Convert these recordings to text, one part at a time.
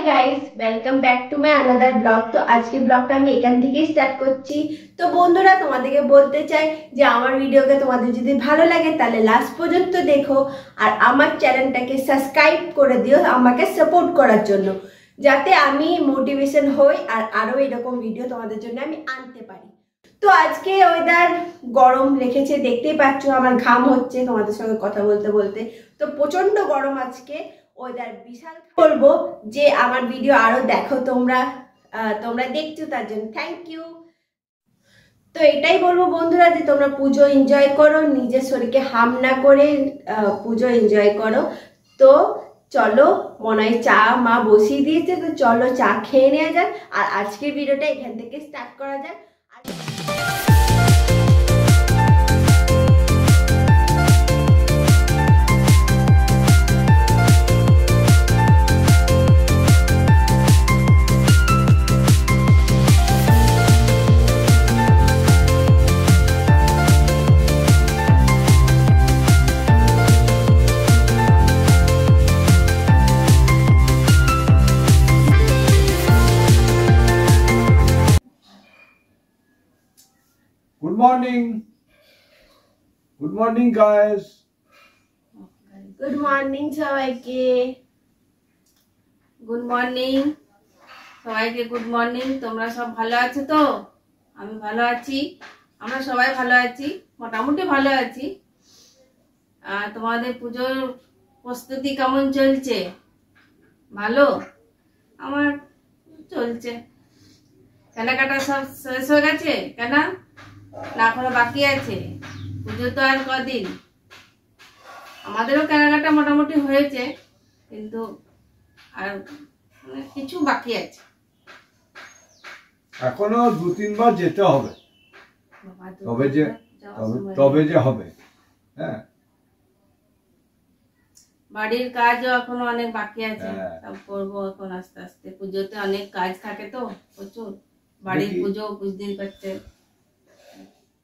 Guys, welcome back to my another blog. তো আজকে ব্লগটা আমি এখান থেকেই স্টার্ট করছি। তো বন্ধুরা, তোমাদেরকে বলতে চাই যে আমার ভিডিওকে তোমাদের যদি ভালো লাগে তাহলে লাস্ট পর্যন্ত দেখো, আর আমার চ্যানেলটাকে সাবস্ক্রাইব করে দিও আমাকে সাপোর্ট করার জন্য, যাতে আমি মোটিভেশন হই আর আরো এরকম ভিডিও তোমাদের জন্য আমি আনতে পারি। তো আজকে ওয়েদার গরম রেখেছে, দেখতেই পাচ্ছ আমার ঘাম হচ্ছে তোমাদের সঙ্গে কথা বলতে বলতে। তো প্রচন্ড গরম আজকে, ওয়েদার বিশাল। বলবো যে আমার ভিডিও আরো দেখো, তোমরা দেখছো তার জন্য থ্যাংক ইউ। তো এটাই বলবো বন্ধুরা যে তোমরা পুজো এনজয় করো, নিজের শরীরকে হার্ম না করে পুজো এনজয় করো। তো চলো, মনে হয় চা মা বসিয়ে দিয়েছে, তো চলো চা খেয়ে নেওয়া যাক আর আজকের ভিডিওটা এখান থেকে স্টার্ট করা যাক। Good morning guys. Good morning সবাইকে। গুড মর্নিং সবাইকে, গুড মর্নিং। তোমরা সব ভালো আছো তো? আমি ভালো আছি, আমরা সবাই ভালো আছি, মোটামুটি ভালো আছি। তোমাদের পুজোর প্রস্তুতি কেমন চলছে? ভালো? আমার চলছে। কেনাকাটা সব শেষ হয়ে গেছে? কেন না এখনো বাকি আছে? পুজো তো আর কদিন। আমাদেরও কেনাকাটা মোটামুটি হয়েছে, কিন্তু আর কিছু বাকি আছে। এখনো 2-3 বার যেতে হবে, তবে যে হবে। হ্যাঁ, বাড়ির কাজও এখনো অনেক বাকি আছে, সব করবো এখন আস্তে আস্তে। পুজোতে অনেক কাজ থাকে তো প্রচুর, বাড়ির পুজো বুঝতেই পারছে।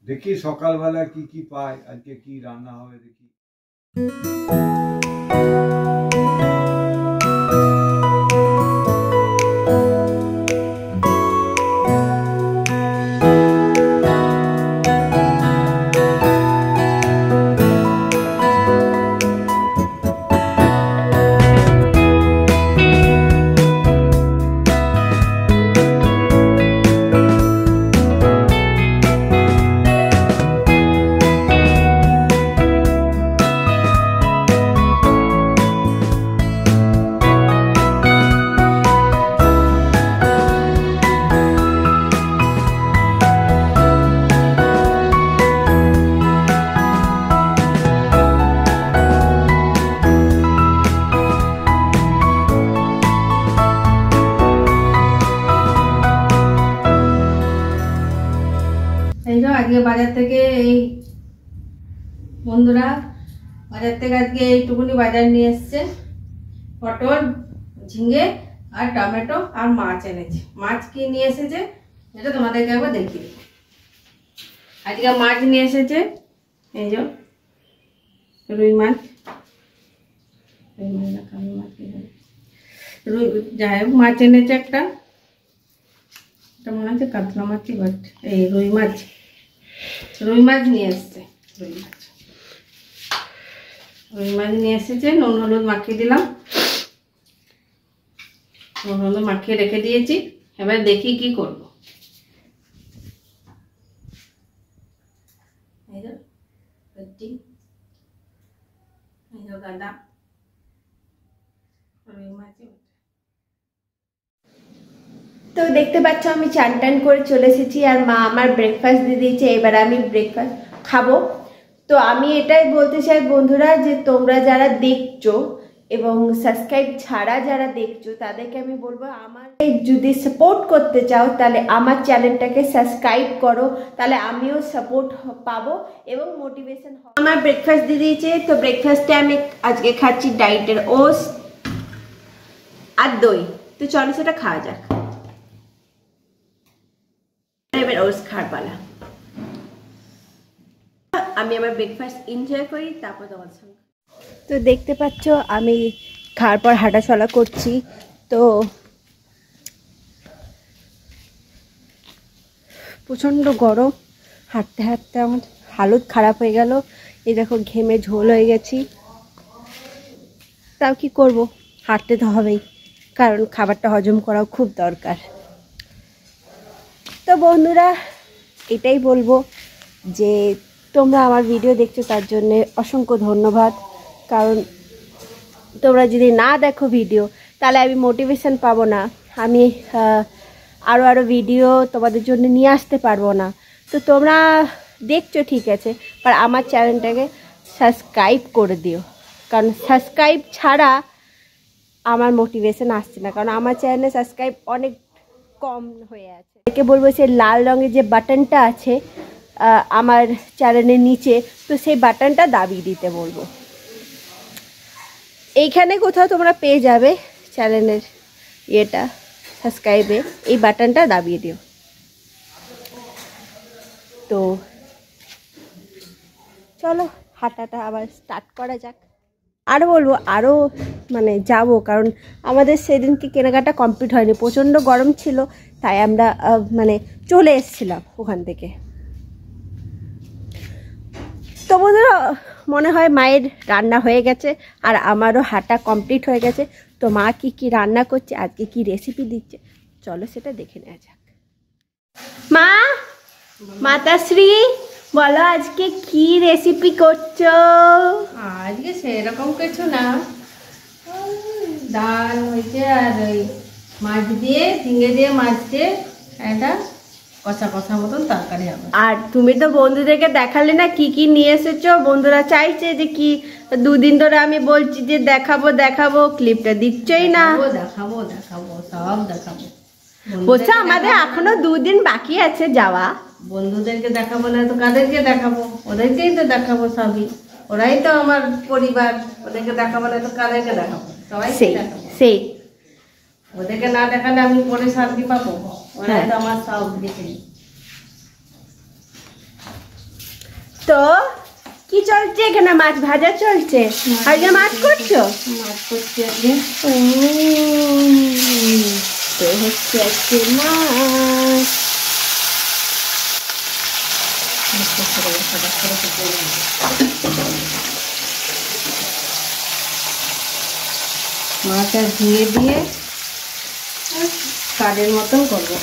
দেখি সকালবেলা কি কি পাই, আজকে কি রান্না হবে দেখি। আজকে বাজার থেকে বন্ধুরা বাজার থেকে আজকে এইটুকুনি বাজার নিয়ে এসছে। পটল, ঝিঙে আর টমেটো আর মাছ এনেছে। মাছ কি নিয়ে এসেছে এটা তোমাদেরকে একবার দেখি। আজকে মাছ নিয়ে এসেছে, এই যে রুই মাছ। যাই হোক, মাছ এনেছে একটা, এটা মনে হচ্ছে কাতলা মাছই বাট এই রুই মাছ নিয়ে এসছে। রুই মাছ নিয়ে এসেছে, নুন হলুদ মাখিয়ে দিলাম, নুন হলুদ মাখিয়ে রেখে দিয়েছি। এবার দেখি কি করব। গাদা রুই মাছ। তো দেখতে পাচ্ছ আমি চান টান করে চলে এসেছি আর মা আমার ব্রেকফাস্ট দিয়ে দিয়েছে। এবার আমি ব্রেকফাস্ট খাবো। তো আমি এটাই বলতে চাই বন্ধুরা যে তোমরা যারা দেখছো এবং সাবস্ক্রাইব ছাড়া যারা দেখছো তাদেরকে আমি বলবো, আমার যদি সাপোর্ট করতে চাও তাহলে আমার চ্যানেলটাকে সাবস্ক্রাইব করো, তাহলে আমিও সাপোর্ট পাবো এবং মোটিভেশন হবে। আমার ব্রেকফাস্ট দিয়ে দিয়েছে। তো ব্রেকফাস্টে আমি আজকে খাচ্ছি ডায়েটের ওটস আর দই। তো চলো সেটা খাওয়া যাক। এবার ওটস খাওয়ার পালা। আমি আমার ব্রেকফাস্ট এনজয় করি, তারপর তোমাদের সঙ্গে। তো দেখতে পাচ্ছ আমি খাওয়ার পর হাঁটাচলা করছি। তো প্রচণ্ড গরম, হাঁটতে হাঁটতে আমার হালত খারাপ হয়ে গেল। এই দেখো ঘেমে ঝোল হয়ে গেছি, তাও কি করব, হাঁটতে তো হবেই, কারণ খাবারটা হজম করাও খুব দরকার। তো বন্ধুরা এটাই বলবো যে তোমরা আমার ভিডিও দেখছো তার জন্যে অসংখ্য ধন্যবাদ। কারণ তোমরা যদি না দেখো ভিডিও, তাহলে আমি মোটিভেশন পাবো না, আমি আরও ভিডিও তোমাদের জন্য নিয়ে আসতে পারবো না। তো তোমরা দেখছো ঠিক আছে, আর আমার চ্যানেলটাকে সাবস্ক্রাইব করে দিও, কারণ সাবস্ক্রাইব ছাড়া আমার মোটিভেশন আসছে না, কারণ আমার চ্যানেলে সাবস্ক্রাইব অনেক কম হয়ে আছে। একে বলবো সে লাল রঙের যে বাটনটা আছে আমার চ্যানেলের নিচে, তো সেই বাটনটা দাবিয়ে দিতে বলবো। এইখানে কোথাও তোমরা পেয়ে যাবে চ্যানেলের ইয়েটা, সাবস্ক্রাইবে এই বাটনটা দাবিয়ে দিও। তো চলো হাঁটাটা আবার স্টার্ট করা যাক। আরও বলবো, আরও মানে যাবো, কারণ আমাদের সেদিনকে কেনাকাটা কমপ্লিট হয়নি, প্রচণ্ড গরম ছিল, তাই আমরা মানে চলে এসেছিলাম ওখান থেকে। তো বন্ধুরা মনে হয় মায়ের রান্না হয়ে গেছে আর আমারও হাঁটা কমপ্লিট হয়ে গেছে। তো মা কি কি রান্না করছে, আজকে কি রেসিপি দিচ্ছে, চলো সেটা দেখে নেওয়া যাক। মা, মাতাশ্রী বলো আজকে কি রেসিপি করছো? আজকে সেরকম কিছু না, ডাল হয়েছে আর ওই মাছ দিয়ে, ঝিঙে দিয়ে মাছ দিয়ে একটা কষা কষা মতন তরকারি হবে। আর তুমি তো বন্ধুদেরকে দেখালে না কি কি নিয়ে এসেছো, বন্ধুরা চাইছে যে কি, দুদিন ধরে আমি বলছি যে দেখাবো দেখাবো, ক্লিপটা দিচ্ছই না। দেখাবো দেখাবো সব দেখাবো। বলছো আমাদের এখনো 2 দিন বাকি আছে যাওয়া। বন্ধুদেরকে দেখাবো না তো কাদেরকে দেখাবো? ওদেরকেই তো দেখাবো সবই, ওরাই তো আমার পরিবার, ওদেরকে দেখাবো না তো কাদেরকে দেখাবো? সবাই সেই ওদেরকে না দেখালে আমি পরে শান্তি পাবো? ওরাই তো আমার সব দেখে। তো কি চলছে এখানে? মাছ ভাজা চলছে, আজকে মাছ করছো? মাছ করছি আজকে। তো হচ্ছে আজকে মাছ। মাছটা ধুয়ে দিয়ে কাঠের মতন করবো।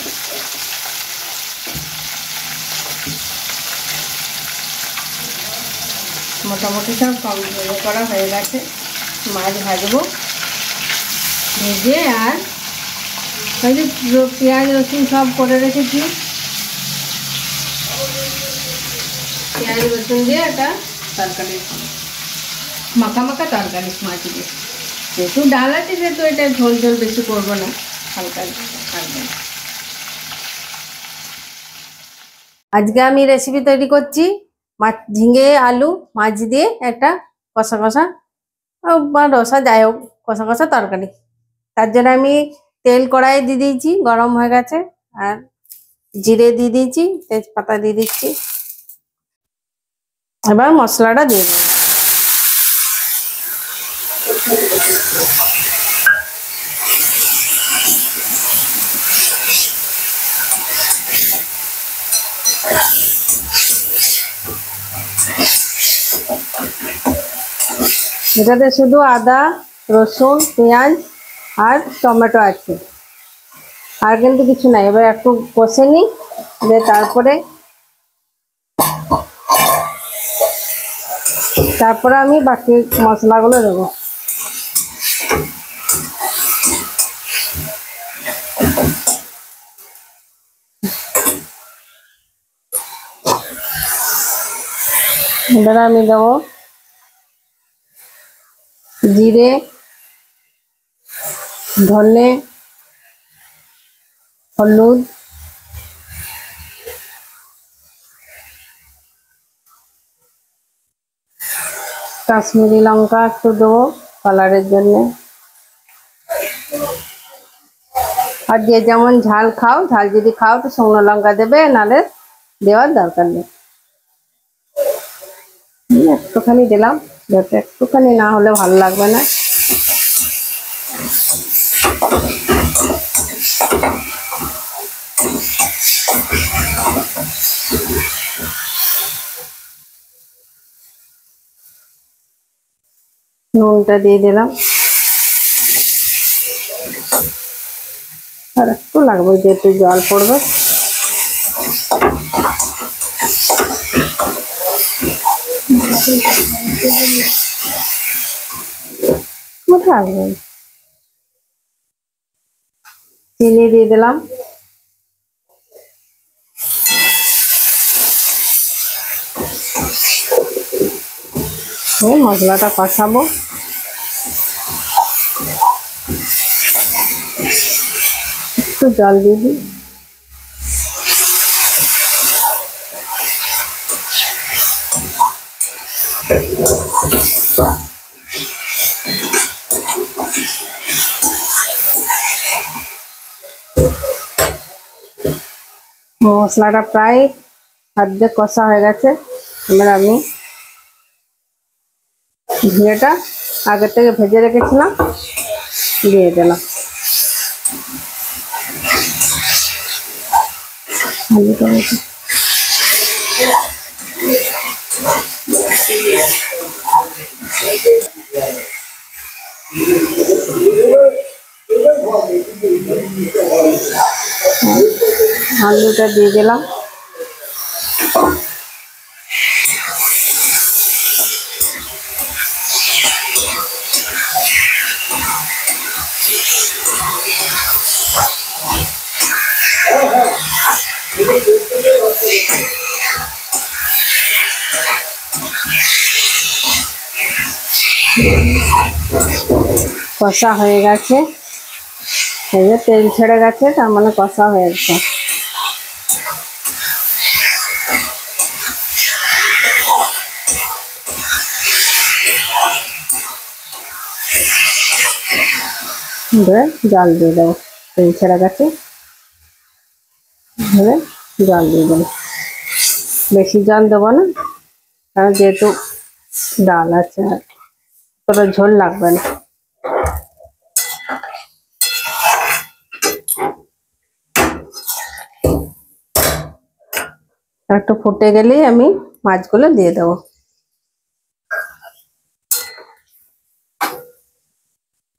মোটামুটি সব কমপ্লিট করা হয়ে গেছে। মাছ ভাজবো, ভেজে আর ওই যে পেঁয়াজ রসুন সব করে রেখেছি, পেঁয়াজ রসুন দিয়ে একটা তরকারি, মাখা মাখা তরকারি মাছ দিয়ে। যেহেতু ডাল আছে সেহেতু এটা ঝোল ঝোল বেশি করবো না, হালকা হালকা। আজকে আমি রেসিপি তৈরি করছি মাছ, ঝিঙে আলু মাছ দিয়ে একটা কষা কষা বা রসা, যাই হোক কষা কষা তরকারি। তার জন্য আমি তেল কড়াইয়ে দিয়ে দিয়েছি, গরম হয়ে গেছে, আর জিরে দিয়ে দিয়েছি, তেজপাতা দিয়ে দিচ্ছি। এবার মশলাটা দিয়ে দেবো। এটাতে শুধু আদা রসুন পেঁয়াজ আর টমেটো আছে, আর কিন্তু কিছু নাই। এবার একটু কষে নিই, তারপরে আমি বাকি মশলাগুলো দেবো। এবার আমি দেবো জিরে, ধনে, হলুদ, কাশ্মীরি লঙ্কা একটু দেবো কালারের জন্য। আর যে যেমন ঝাল খাও, ঝাল যদি খাও তো শুকনো লঙ্কা দেবে, নাহলে দেওয়ার দরকার নেই। একটুখানি দিলাম, যাতে একটুখানি না হলে ভালো লাগবে না। নুনটা দিয়ে দিলাম, আর একটু লাগবে যেহেতু জল পড়বে। কোথায় আসবে? চিনি দিয়ে দিলাম, মশলাটা কষাবো। একটু জল দিয়ে দিই, মশলাটা প্রায় অর্ধেক কষা হয়ে গেছে। এবার আমি ঝিঙেটা আগে থেকে ভেজে রেখেছিলাম দিয়ে দিলাম। আলুটা দিয়ে দিলাম, কষা হয়ে গেছে, এই যে তেল ছেড়ে গেছে, তার মানে কষা হয়ে গেছে। জল দিয়ে দেবো, তেল ছেড়ে গেছে, জল দিয়ে দেবো। বেশি জল দেবো না, কারণ যেহেতু ডাল আছে তবে ঝোল লাগবে না। একটু ফুটে গেলেই আমি মাছগুলো দিয়ে দেবো।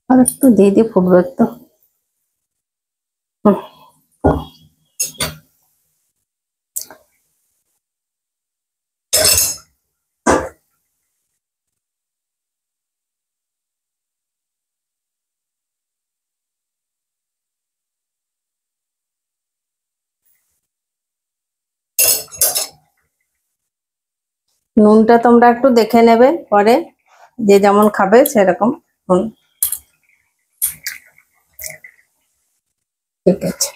আর একটু দিয়ে দিই, ফুটবে তো। নুনটা তোমরা একটু দেখে নেবে পরে, যে যেমন খাবে সেরকম নুন। ঠিক আছে,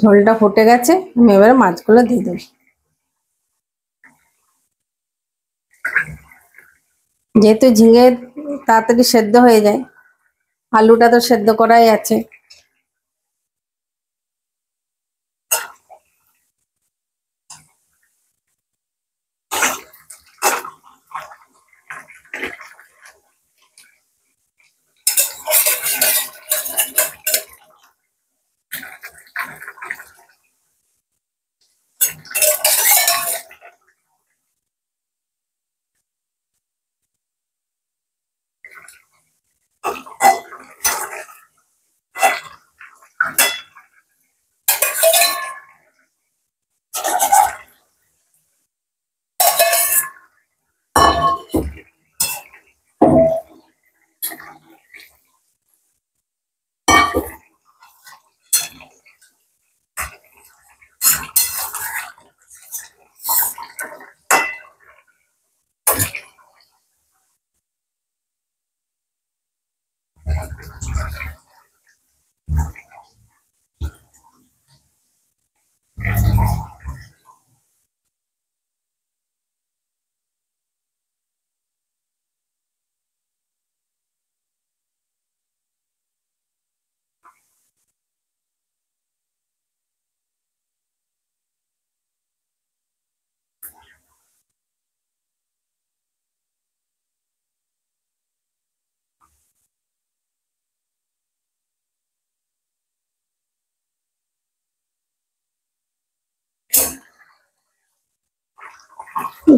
ঝোলটা ফুটে গেছে, আমি এবারে মাছগুলো দিয়ে দেবো। যেহেতু ঝিঙে তাড়াতাড়ি সেদ্ধ হয়ে যায়, আলুটা তো সেদ্ধ করাই আছে,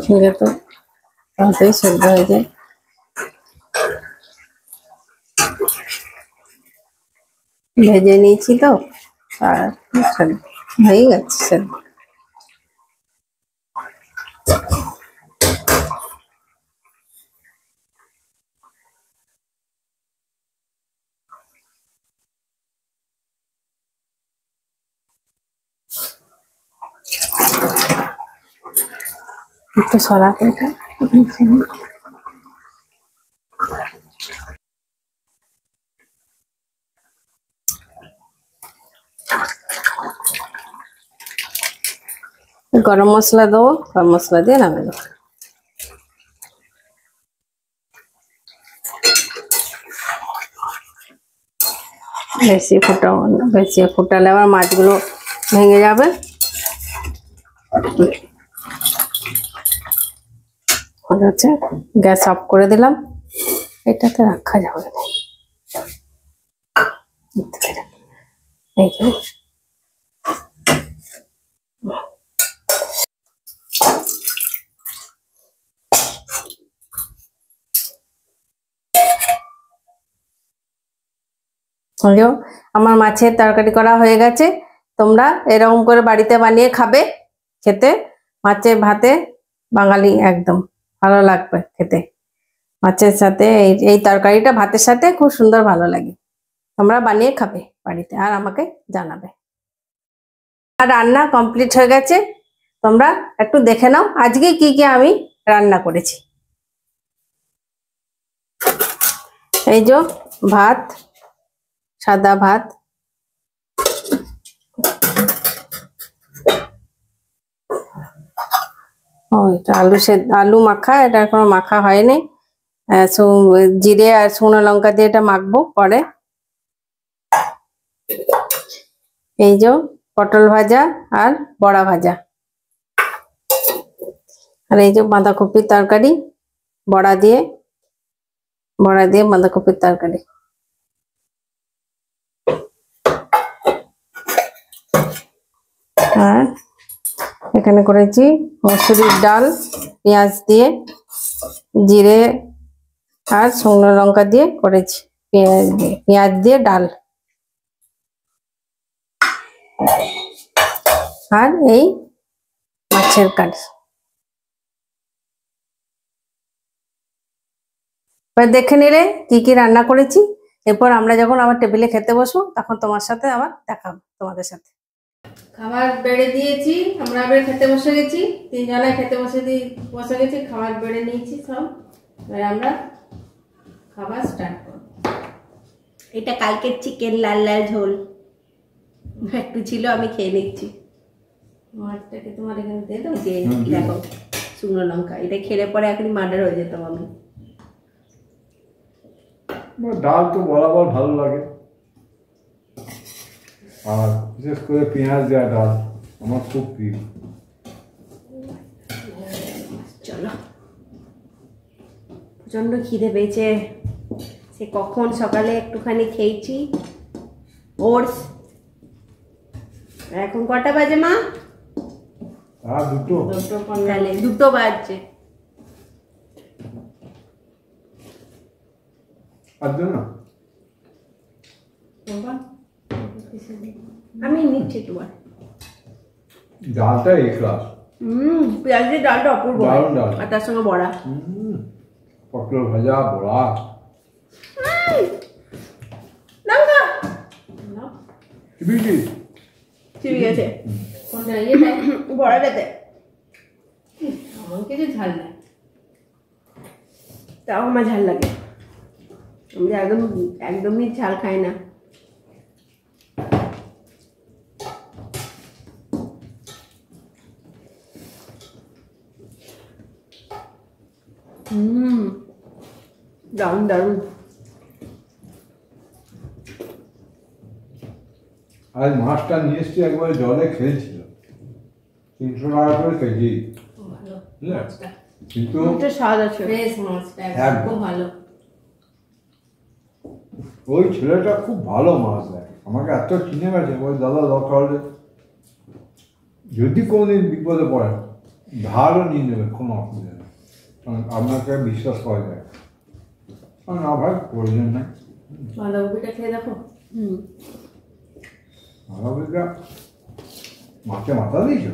ঝিঙে তো তাড়াতাড়ি সেদ্ধ হয়ে যায়। ভেজে নিয়েছি তো আর হয়ে গেছে সেদ্ধ। একটু সরা করে গরম মশলা দেবো, গরম মশলা দিয়ে নামিয়ে দেবো। বেশি ফুটাবো না, বেশি ফুটালে আবার মাছগুলো ভেঙে যাবে। হচ্ছে গ্যাস অফ করে দিলাম, এটাতে রাখা যাবে না। এই যে আমার মাছের তরকারি করা হয়ে গেছে। তোমরা এরকম করে বাড়িতে বানিয়ে খাবে, খেতে মাছের ভাতে বাঙালি একদম ভালো লাগবে খেতে। মাছের সাথে এই তরকারিটা ভাতের সাথে খুব সুন্দর ভালো লাগে। তোমরা বানিয়ে খাবে বাড়িতে আর আমাকে জানাবে। আর রান্না কমপ্লিট হয়ে গেছে, তোমরা একটু দেখে নাও আজকে কি কি আমি রান্না করেছি। এই যে ভাত, সাদা ভাত, এটা আলু মাখা, এটা এখনো মাখা হয়নি, জিরে আর শুকনো লঙ্কা দিয়ে এটা মাখবো পরে। এই যে পটল ভাজা আর বড়া ভাজা, আর এই যে বাঁধাকপির তরকারি, বড়া দিয়ে বাঁধাকপির তরকারি। আর এখানে করেছি মসুরির ডাল, পেঁয়াজ দিয়ে, জিরে আর শুকনো লঙ্কা দিয়ে করেছি, পেঁয়াজ দিয়ে ডাল। আর এই মাছের কারি। এবার দেখে নিলে কি কি রান্না করেছি। এরপর আমরা যখন আবার টেবিলে খেতে বসবো তখন তোমার সাথে আবার দেখাবো, তোমাদের সাথে। খাবার বেড়ে দিয়েছি, আমরা এবার খেতে বসে গেছি, তিনজনে খেতে বসে গেছি, খাবার বেড়ে নিয়েছি সব। এবার আমরা খাবার স্টার্ট করব। এটা কালকের চিকেন লাল লাল ঝোল একটু ছিল, আমি খেয়ে নিচ্ছি। মাছটাকে তোমার এখানে দিয়ে দাও। যে দেখো শুকনো লঙ্কা, এটা খেলে পরে এখনই মার্ডার হয়ে যেতাম আমি। ডাল তো বরাবর ভালো লাগে, আর বিশেষ করে পেঁয়াজ দেওয়া ডাল আমার খুব প্রিয়। চলো, প্রচন্ড খিদে পেয়েছে, সে কখন সকালে একটুখানি খেয়েছি ওটস। এখন কটা বাজে মা? আর দুটো তাহলে 2টো বাজছে। না আমি নিচ্ছি তোমার ডালটা এই ক্লাস। পেঁয়াজ দিয়ে ডালটা অপূর্ব, আর তার সঙ্গে বড়া, পটল ভাজা, বড়া। ঠিক আছে, বড়াটাতে আমার কিছু ঝাল নাই, তাও আমার ঝাল লাগে। আমি একদমই ঝাল খাই না। দারুণ দারুণ। আজ মাছটা নিয়ে এসছি, একবারে জলে খেয়েছিল, 300 টাকা করে কেজি, কিন্তু স্বাদ আছে, খুব ভালো। ওই ছেলেটা খুব ভালো মাছ দেয়, আমাকে এত চিনে গেছে, ওই দাদা দরকার হলে যদি কোনোদিন বিপদে পড়ে ধারও নিয়ে নেবে, কোনো অসুবিধা নেই, কারণ আপনাকে বিশ্বাস করা যায়। না ভাই প্রয়োজন নাই। বাঁধাকপিটা খেয়ে দেখো। বাঁধাকপিটা মাছে মাথা দিয়েছ?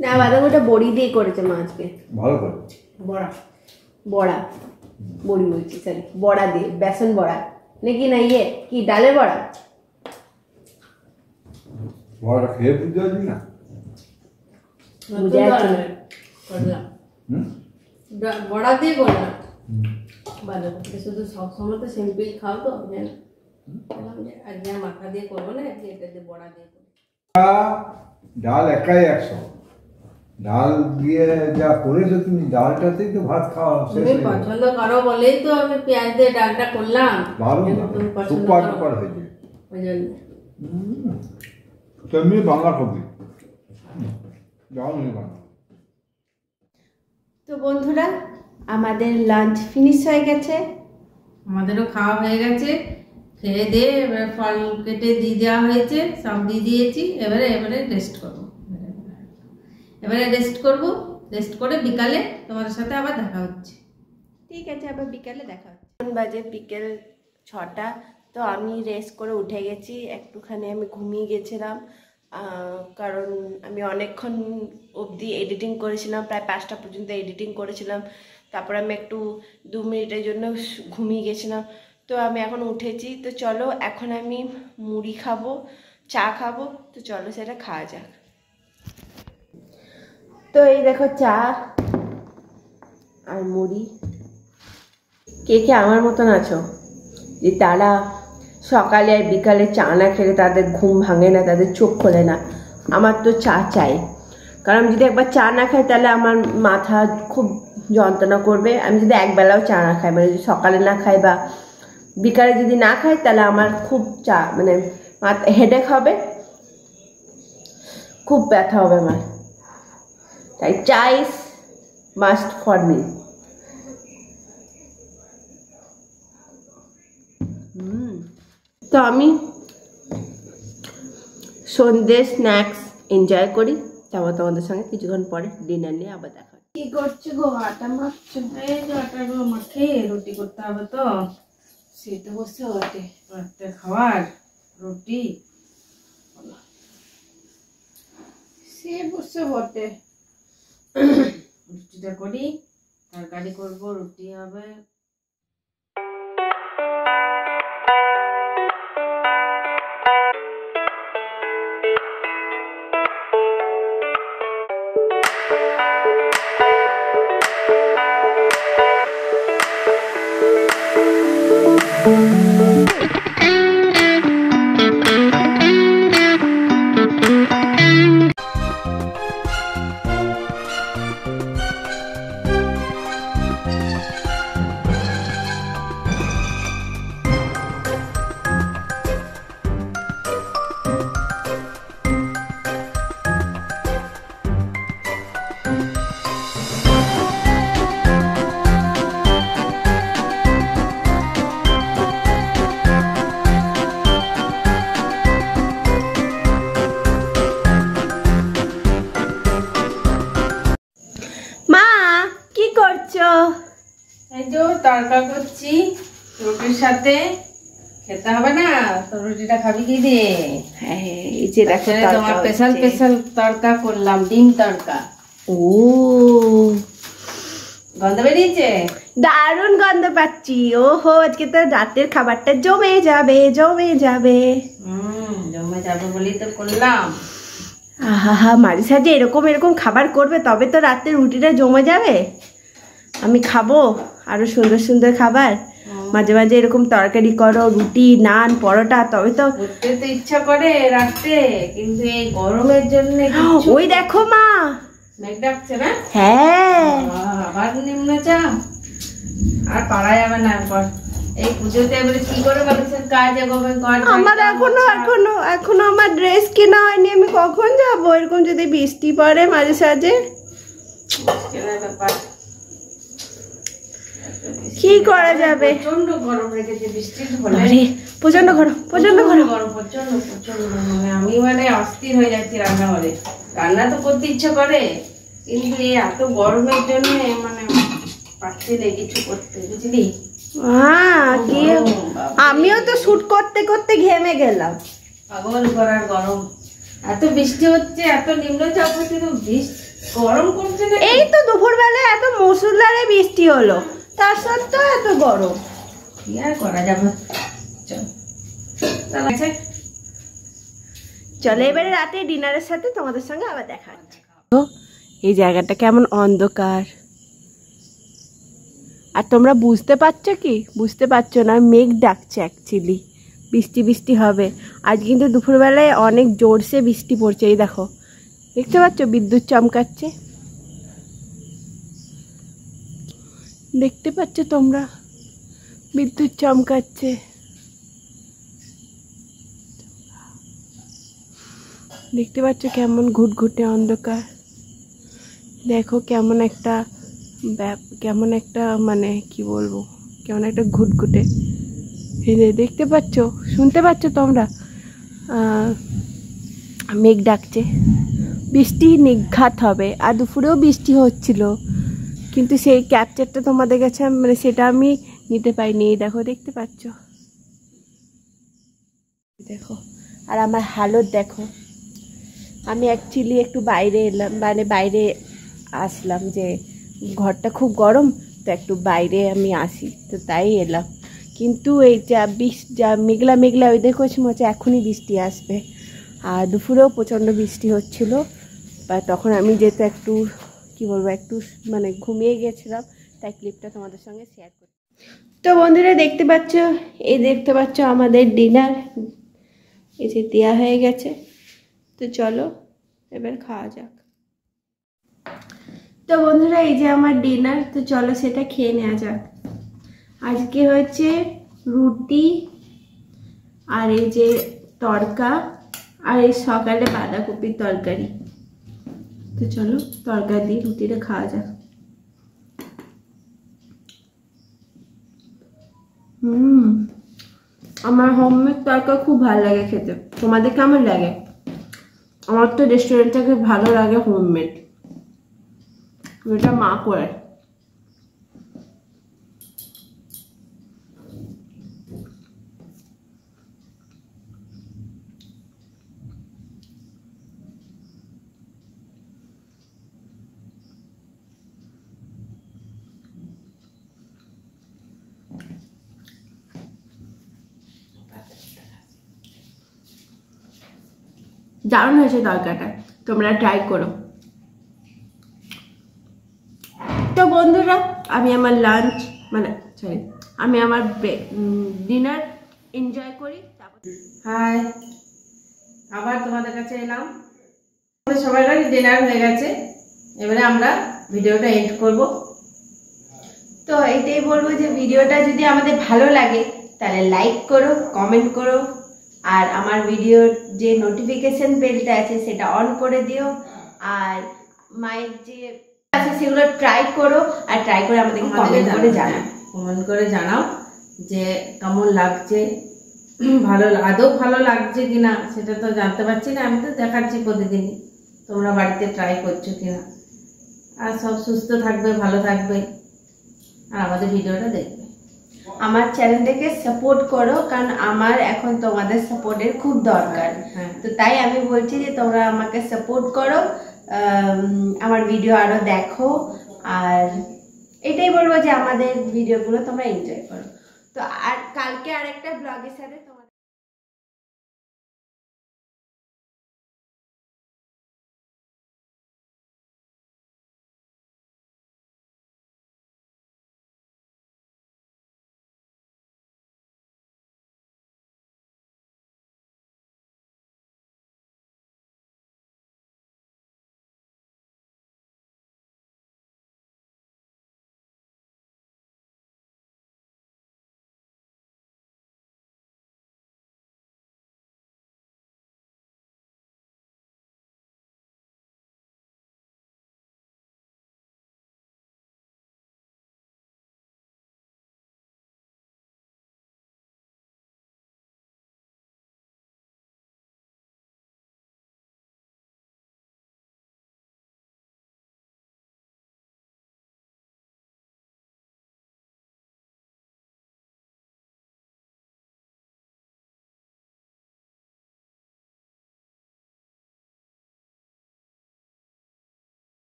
না, বাঁধাকপিটা বড়ি দিয়ে করেছে মা আজকে। ভালো করে বড়া বড়া, বড়ি বলছি, সরি, বড়া দিয়ে, বেসন বড়া নাকি, না ইয়ে কি ডালের বড়া? বড়াটা খেয়ে বুঝতে পারছি না। বুঝে যাচ্ছে না। করলাম হুম, বড়া দিয়ে করলাম বাঁধাকপিটা। শুধু সবসময় তো সিম্পল খাও তো, জানো, আজকে আর মাথা দিয়ে করবো না, আজকে এটা দিয়ে বড়া দিয়ে করবো। ডাল একাই 100, ডাল দিয়ে যা করেছো তুমি, ডালটাতেই তো ভাত খাওয়া শেষ তুমি হয়ে যাবে। পছন্দ করো বলেই তো আমি পেঁয়াজ দিয়ে ডালটা করলাম। ভালো কিন্তু না, তুমি পছন্দ সুপার করো সুপার হয়েছে। ওই জন্য। তেমনি বাঁধাকপি ডাল নেই বাঁধাকপি। তো বন্ধুরা, আমাদের লাঞ্চ ফিনিশ হয়ে গেছে। আমাদেরও খাওয়া হয়ে গেছে, খেয়ে দিয়ে এবার ফল কেটে দিয়ে দেওয়া হয়েছে, সব দিয়ে দিয়েছি। এবারে রেস্ট করবো, রেস্ট করে বিকালে তোমাদের সাথে আবার দেখা হচ্ছে। ঠিক আছে, আবার বিকালে দেখা হচ্ছে। এখন বাজে বিকেল 6টা। তো আমি রেস্ট করে উঠে গেছি, একটুখানি আমি ঘুমিয়ে গেছিলাম, কারণ আমি অনেকক্ষণ অবধি এডিটিং করেছিলাম, প্রায় 5টা পর্যন্ত এডিটিং করেছিলাম। তারপর আমি একটু 2 মিনিটের জন্য ঘুমিয়ে গেছিলাম। তো আমি এখন উঠেছি। তো চলো, এখন আমি মুড়ি খাবো, চা খাবো। তো চলো সেটা খাওয়া যাক। তো এই দেখো চা আর মুড়ি। কে কে আমার মতন আছো যে তারা সকালে আর বিকালে চা না খেলে তাদের ঘুম ভাঙে না, তাদের চোখ খোলে না? আমার তো চা চাই, কারণ যদি একবার চা না খাই তাহলে আমার মাথা খুব যন্ত্রণা করবে। আমি যদি একবেলাও চা না খাই, মানে যদি সকালে না খাই বা বিকালে যদি না খাই, তাহলে আমার খুব চা মানে মাথা হেডেক হবে, খুব ব্যথা হবে আমার। তাই চা ইজ মাস্ট ফর মি। তো আমি সন্ধ্যে স্ন্যাক্স এনজয় করি, তারপর তোমাদের সঙ্গে কিছুক্ষণ পরে ডিনার নিয়ে আবার দেখা। কি করছো গো? আটা মাখছো? এই যে আটাগুলো মাখে রুটি করতে হবে, তো সেটা বসে ওঠে রাত্রে খাওয়ার রুটি, সে বসে বটে। রুটিটা করি, তরকারি করবো, রুটি হবে। এই যে তরকা করছি রুটির সাথে, খেতে হবে না তো? রুটিটা খাবি কি দিয়ে? হ্যাঁ, এই যে দেখো তোমার স্পেশাল তরকা করলাম, ডিম তরকা। ও, গন্ধ বেরিয়েছে? দারুণ গন্ধ পাচ্ছি। ওহো, আজকে তো রাতের খাবারটা জমে যাবে, জমে যাবে। জমে যাবে বলেই তো করলাম। আহা, মাঝে সাঝে এরকম এরকম খাবার করবে, তবে তো রাতের রুটিটা জমে যাবে। আমি খাবো আরো সুন্দর সুন্দর খাবার। মাঝে মাঝে এরকম তরকারি করো, রুটি, নান, পরোটা, তবে তো করতে তো ইচ্ছা করে রাতে, কিন্তু এই গরমের জন্য। ওই দেখো মা, মেঘ ডাকছে না? হ্যাঁ, আবার নিম্নচাপ, আর পারা যাবে না। একবার এই পুজোতে এবারে কি করে মানুষের কাজ এগোবে? আমার এখনো আমার ড্রেস কেনা হয়নি। আমি কখন যাবো এরকম যদি বৃষ্টি পড়ে মাঝে সাঝে? ব্যাপার, কি করা যাবে? প্রচন্ড গরম রেখেছে বৃষ্টির হলে। প্রচন্ড গরম, প্রচন্ড গরম। প্রচন্ড আমি অস্থির হয়ে যাচ্ছি রান্নাঘরে। রান্না তো করতে ইচ্ছা করে, কিন্তু এই এত গরমের জন্য মানে পারছি না কিছু করতে, বুঝলি? হ্যাঁ, কি আমিও তো শুট করতে করতে ঘেমে গেলাম। পাগল করার গরম, এত বৃষ্টি হচ্ছে, এত নিম্নচাপ হচ্ছে, তো বৃষ্টি গরম করছে না। এই তো দুপুরবেলা এত মুষলধারে বৃষ্টি হলো, তার সত্ত্বেও এত গরম। কি আর করা যাবে, চল তাহলে চলো এবারে রাতে ডিনারের সাথে তোমাদের সঙ্গে আবার দেখা হচ্ছে। এই জায়গাটা কেমন অন্ধকার, আর তোমরা বুঝতে পারছো কি? বুঝতে পারছো না, মেঘ ডাকছে অ্যাকচুয়ালি, বৃষ্টি বৃষ্টি হবে আজ, কিন্তু দুপুরবেলায় অনেক জোরসে বৃষ্টি পড়ছে। এই দেখো, দেখতে পাচ্ছ বিদ্যুৎ চমকাচ্ছে, দেখতে পাচ্ছ তোমরা বিদ্যুৎ চমকাচ্ছে। দেখতে পাচ্ছ কেমন ঘুটঘুটে অন্ধকার, দেখো কেমন একটা মানে কি বলবো, কেমন একটা ঘুটঘুটে। এই যে দেখতে পাচ্ছ, শুনতে পাচ্ছ তোমরা, মেঘ ডাকছে, বৃষ্টি নিঘাত হবে। আর দুপুরেও বৃষ্টি হচ্ছিল, কিন্তু সেই ক্যাপচারটা তোমাদের কাছে মানে সেটা আমি নিতে পাইনি। এই দেখো, দেখতে পাচ্ছ, দেখো, আর আমার হালত দেখো। আমি অ্যাকচুয়ালি একটু বাইরে এলাম, মানে বাইরে আসলাম, যে ঘরটা খুব গরম, তো একটু বাইরে আমি আসি, তো তাই এলাম। কিন্তু এই যা মেঘলা মেঘলা, ওই দেখো মনে হচ্ছে এখনই বৃষ্টি আসবে। আর দুপুরেও প্রচণ্ড বৃষ্টি হচ্ছিল, বা তখন আমি যেহেতু একটু কি বলবো, একটু মানে ঘুমিয়ে গেছিলাম, তাই ক্লিপটা তোমাদের সঙ্গে শেয়ার করি। তো বন্ধুরা দেখতে পাচ্ছ আমাদের ডিনার এই যে দেওয়া হয়ে গেছে। তো চলো এবার খাওয়া যাক। তো বন্ধুরা এই যে আমার ডিনার, তো চলো সেটা খেয়ে নেওয়া যাক। আজকে হচ্ছে রুটি, আর এই যে তড়কা, আর এই সকালে বাঁধাকপির তরকারি। তো চলো তরকারি দিয়ে রুটিটা খাওয়া যাক। আমার হোমমেড তরকা খুব ভালো লাগে খেতে। তোমাদের কেমন লাগে? আমার তো রেস্টুরেন্ট থেকে ভালো লাগে হোমমেড, এটা মা করে। দারুণ হয়েছে তরকাটা, তোমরা ট্রাই করো। তো বন্ধুরা আমি আমার আমার ডিনার এনজয় করি। হাই, আবার তোমাদের কাছে এলাম। সবার ডিনার হয়ে গেছে, এবারে আমরা ভিডিওটা এন্ড করব। তো এটাই বলবো যে ভিডিওটা যদি আমাদের ভালো লাগে তাহলে লাইক করো, কমেন্ট করো, আর আমার ভিডিওর যে নোটিফিকেশন বেলটা আছে সেটা অন করে দিও। আর মায়ের যে আছে সেগুলো ট্রাই করো, আর ট্রাই করে আমাদেরকে কমেন্ট করে জানাও যে কেমন লাগছে, আদৌ ভালো লাগছে কিনা সেটা তো জানতে পারছি না। আমি তো দেখাচ্ছি প্রতিদিনই, তোমরা বাড়িতে ট্রাই করছো কিনা। আর সব সুস্থ থাকবে, ভালো থাকবে, আর আমাদের ভিডিওটা দেখবে। আমার চ্যানেলটাকে সাপোর্ট করো, কারণ আমার এখন তোমাদের সাপোর্টের খুব দরকার। তো তাই আমি বলছি যে তোমরা আমাকে সাপোর্ট করো, আমার ভিডিও আরো দেখো, আর এটাই বলবো যে আমাদের ভিডিওগুলো তোমরা এনজয় করো। তো আর কালকে আরেকটা ব্লগের সাথে